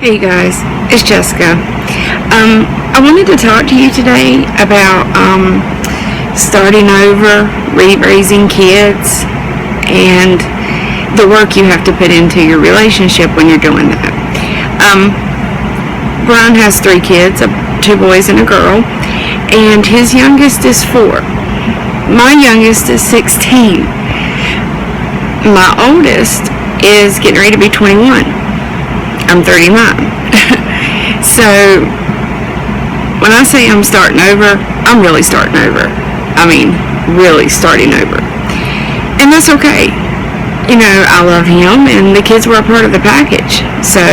Hey guys, it's Jessica. I wanted to talk to you today about starting over, raising kids, and the work you have to put into your relationship when you're doing that. Brian has 3 kids, 2 boys and a girl, and his youngest is 4. My youngest is 16. My oldest is getting ready to be 21. I'm 39. So when I say I'm starting over, I'm really starting over. I mean, really starting over. And that's okay. You know, I love him, and the kids were a part of the package. So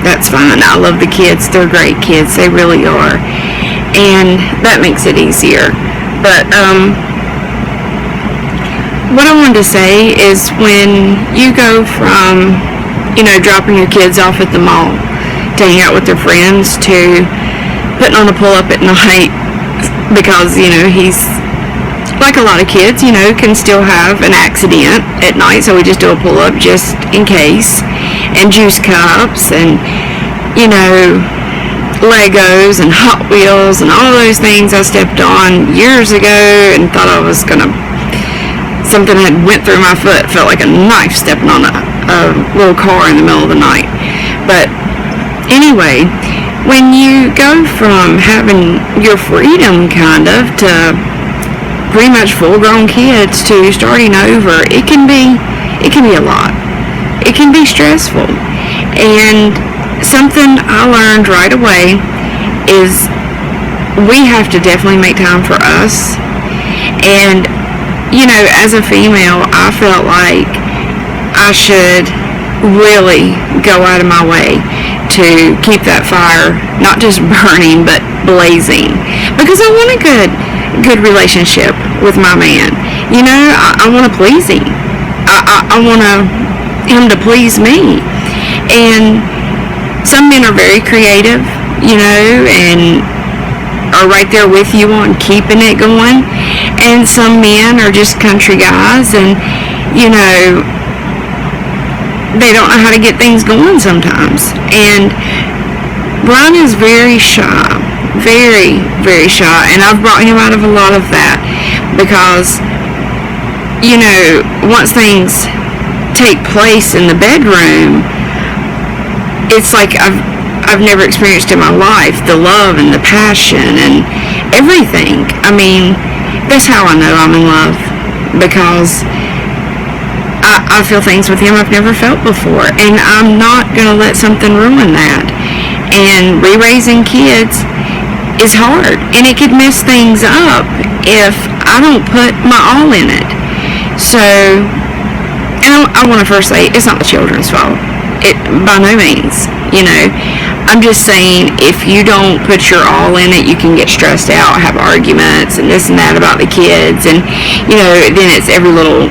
that's fine. I love the kids. They're great kids. They really are. And that makes it easier. But what I wanted to say is when you go from, you know, dropping your kids off at the mall to hang out with their friends to putting on a pull-up at night because, you know, he's like a lot of kids, you know, can still have an accident at night, so we just do a pull-up just in case, and juice cups and, you know, Legos and Hot Wheels and all those things I stepped on years ago and thought I was gonna, something had went through my foot, felt like a knife stepping on a little car in the middle of the night. But anyway, when you go from having your freedom kind of to pretty much full-grown kids to starting over, it can be a lot. It can be stressful. And something I learned right away is we have to definitely make time for us. And you know, as a female, I felt like I should really go out of my way to keep that fire not just burning but blazing, because I want a good relationship with my man. You know, I want to please him. I want him to please me. And some men are very creative, you know, and are right there with you on keeping it going, and some men are just country guys, and you know, they don't know how to get things going sometimes. And Brian is very shy, very, very shy, and I've brought him out of a lot of that because, you know, once things take place in the bedroom, it's like I've never experienced in my life, the love and the passion and everything. I mean, that's how I know I'm in love, because I feel things with him I've never felt before, and I'm not going to let something ruin that. And raising kids is hard, and it could mess things up if I don't put my all in it. So, and I want to first say, it's not the children's fault. It, by no means, you know. I'm just saying, if you don't put your all in it, you can get stressed out, have arguments and this and that about the kids, and you know, then it's every little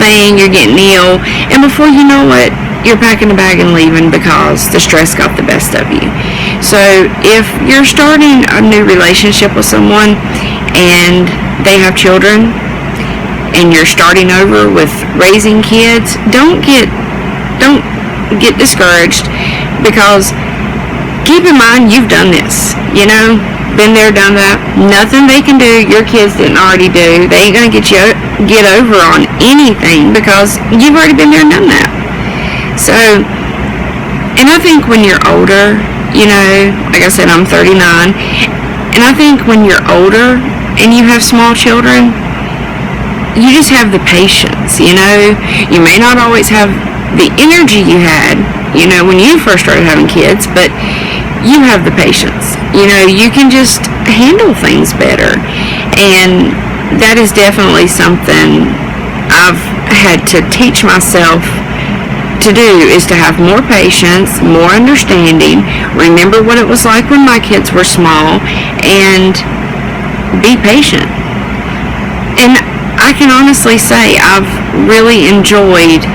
thing, you're getting ill, and before you know it, you're packing a bag and leaving because the stress got the best of you. So if you're starting a new relationship with someone and they have children and you're starting over with raising kids, don't get discouraged, because keep in mind, you've done this, you know, been there, done that. Nothing they can do your kids didn't already do. They ain't gonna get over on anything because you've already been there and done that. So, and I think when you're older, you know, like I said, I'm 39, and I think when you're older and you have small children, you just have the patience, you know. You may not always have the energy you had, you know, when you first started having kids, but you have the patience. You know, you can just handle things better. And that is definitely something I've had to teach myself to do, is to have more patience, more understanding, remember what it was like when my kids were small, and be patient. And I can honestly say I've really enjoyed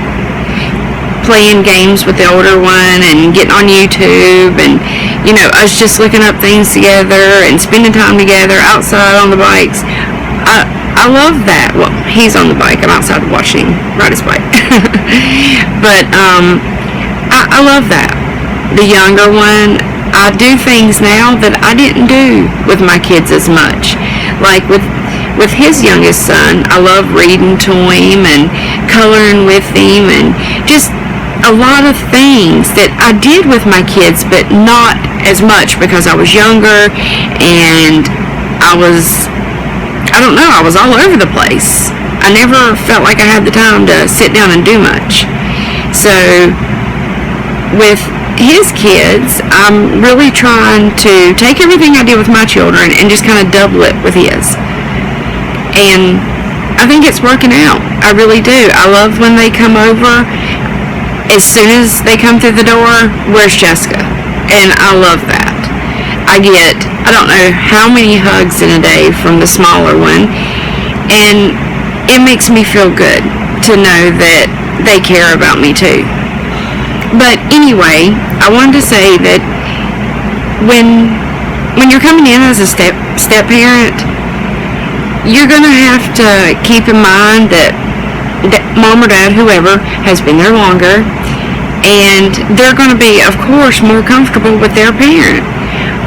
playing games with the older one and getting on YouTube, and you know, us just looking up things together and spending time together outside on the bikes. I love that. Well, he's on the bike, I'm outside watching ride his bike. But I love that. the younger one, I do things now that I didn't do with my kids as much. Like with his youngest son, I love reading to him and coloring with him and just a lot of things that I did with my kids, but not as much because I was younger and I don't know, I was all over the place. I never felt like I had the time to sit down and do much. So with his kids, I'm really trying to take everything I did with my children and just kind of double it with his. And I think it's working out. I really do. I love when they come over. As soon as they come through the door, where's Jessica? And I love that. I don't know how many hugs in a day from the smaller one. And it makes me feel good to know that they care about me too. But anyway, I wanted to say that when you're coming in as a step parent, you're going to have to keep in mind that mom or dad, whoever, has been there longer, and they're going to be, of course, more comfortable with their parent.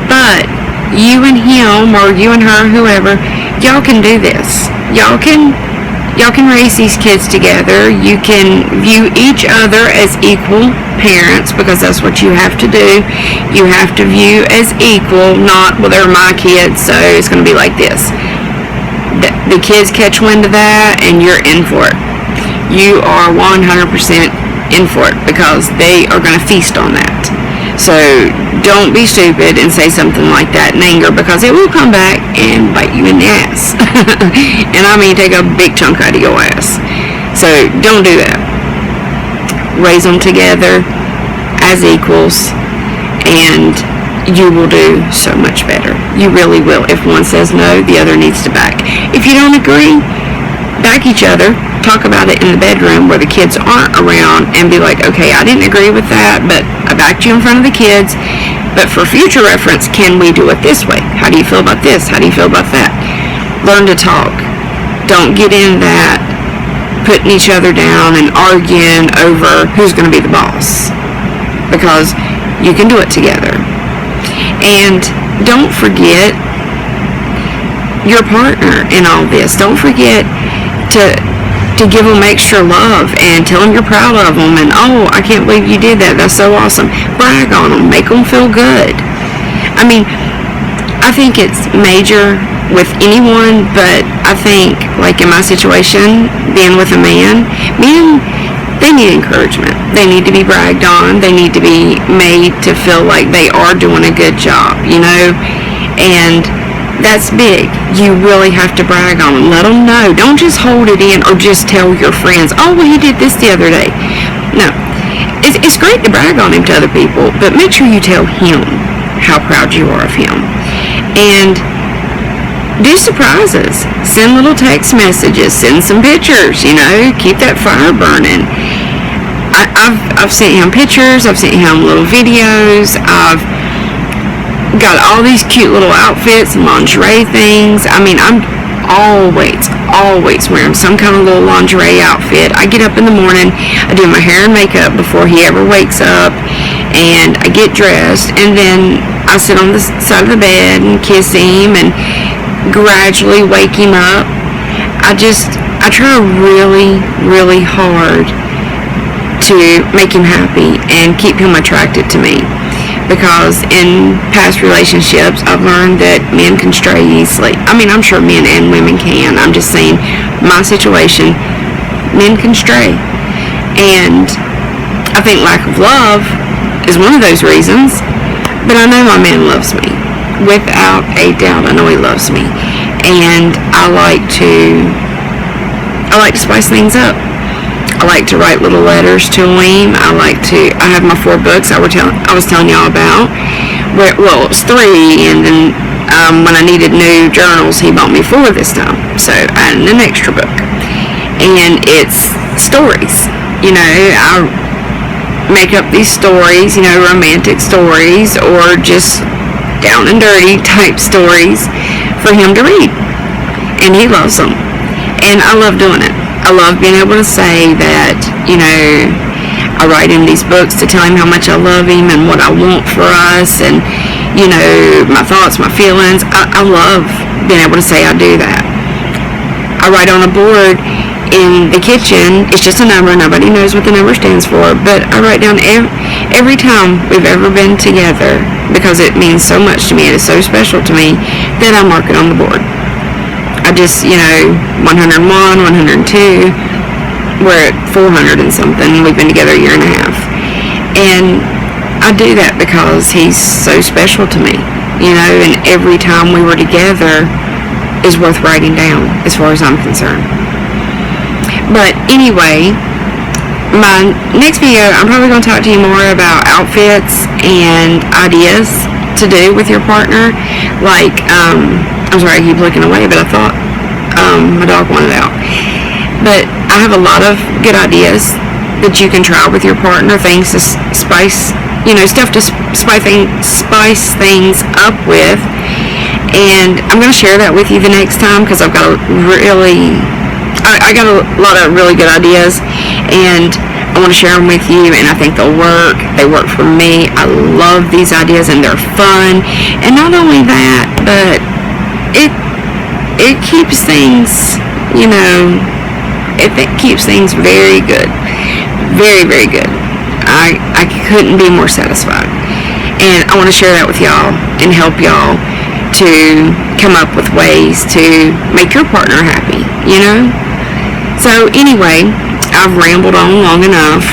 But you and him, or you and her, whoever, y'all can do this. Y'all can raise these kids together. You can view each other as equal parents, because that's what you have to do. You have to view as equal, not, well, they're my kids, so it's going to be like this. The kids catch wind of that, and you're in for it. You are 100% in for it, because they are going to feast on that. So don't be stupid and say something like that in anger, because it will come back and bite you in the ass. And I mean, take a big chunk out of your ass. So don't do that. Raise them together as equals, and you will do so much better. You really will. If one says no, the other needs to back. If you don't agree, back each other. Talk about it in the bedroom where the kids aren't around, and be like, okay, I didn't agree with that, but I backed you in front of the kids. But for future reference, can we do it this way? How do you feel about this? How do you feel about that? Learn to talk. Don't get in that putting each other down and arguing over who's going to be the boss, because you can do it together. And don't forget your partner in all this. Don't forget to give them extra love and tell them you're proud of them, and oh, I can't believe you did that, that's so awesome. Brag on them, make them feel good. I mean, I think it's major with anyone, but I think, like in my situation, being with a man, men, they need encouragement. They need to be bragged on. They need to be made to feel like they are doing a good job, you know? And that's big. You really have to brag on them. Let them know. Don't just hold it in or just tell your friends, oh, well, he did this the other day. No. It's great to brag on him to other people, but make sure you tell him how proud you are of him. And do surprises. Send little text messages. Send some pictures, you know. Keep that fire burning. I've sent him pictures. I've sent him little videos. I've got all these cute little outfits and lingerie things. I mean, I'm always wearing some kind of little lingerie outfit. I get up in the morning, I do my hair and makeup before he ever wakes up, and I get dressed, and then I sit on the side of the bed and kiss him and gradually wake him up. I try really, really hard to make him happy and keep him attracted to me. Because in past relationships, I've learned that men can stray easily. I mean, I'm sure men and women can. I'm just saying, my situation, men can stray. And I think lack of love is one of those reasons. But I know my man loves me. Without a doubt, I know he loves me. And I like to spice things up. I like to write little letters to him. I have my 4 books I was telling y'all about. Well, it was 3, and then when I needed new journals, he bought me 4 this time. So I added an extra book. And it's stories. You know, I make up these stories, you know, romantic stories, or just down and dirty type stories for him to read. And he loves them. And I love doing it. I love being able to say that, you know, I I write him these books to tell him how much I love him and what I want for us, and, you know, my thoughts, my feelings. I love being able to say I do that. I write on a board in the kitchen. It's just a number. Nobody knows what the number stands for, but I write down every time we've ever been together, because it means so much to me. It is so special to me that I mark it on the board. I just, you know, 101, 102, we're at 400 and something. We've been together a year and a half. And I do that because he's so special to me, you know, and every time we were together is worth writing down as far as I'm concerned. But anyway, my next video, I'm probably going to talk to you more about outfits and ideas to do with your partner. Like, I'm sorry, I keep looking away, but I thought my dog wanted out. But I have a lot of good ideas that you can try with your partner, things to spice, you know, stuff to spice things up with. And I'm going to share that with you the next time, because I've got I got a lot of really good ideas, and I want to share them with you, and I think they'll work. They work for me. I love these ideas, and they're fun. And not only that, but it keeps things, you know, it keeps things very good. Very, very good. I couldn't be more satisfied. And I want to share that with y'all and help y'all to come up with ways to make your partner happy, you know? So anyway, I've rambled on long enough.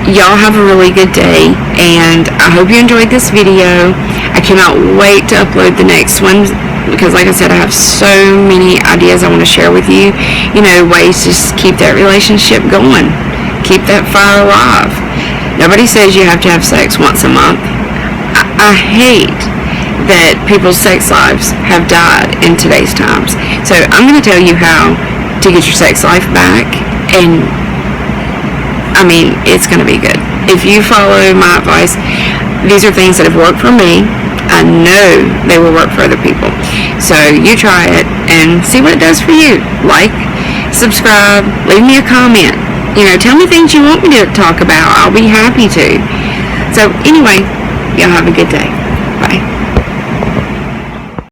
Y'all have a really good day, and I hope you enjoyed this video. I cannot wait to upload the next one, because like I said, I have so many ideas I want to share with you. You know, ways to just keep that relationship going. Keep that fire alive. Nobody says you have to have sex once a month. I hate that people's sex lives have died in today's times. So I'm going to tell you how to get your sex life back, and I mean, it's going to be good. If you follow my advice, these are things that have worked for me. I know they will work for other people. So you try it and see what it does for you. Like, subscribe, leave me a comment. You know, tell me things you want me to talk about. I'll be happy to. So anyway, y'all have a good day.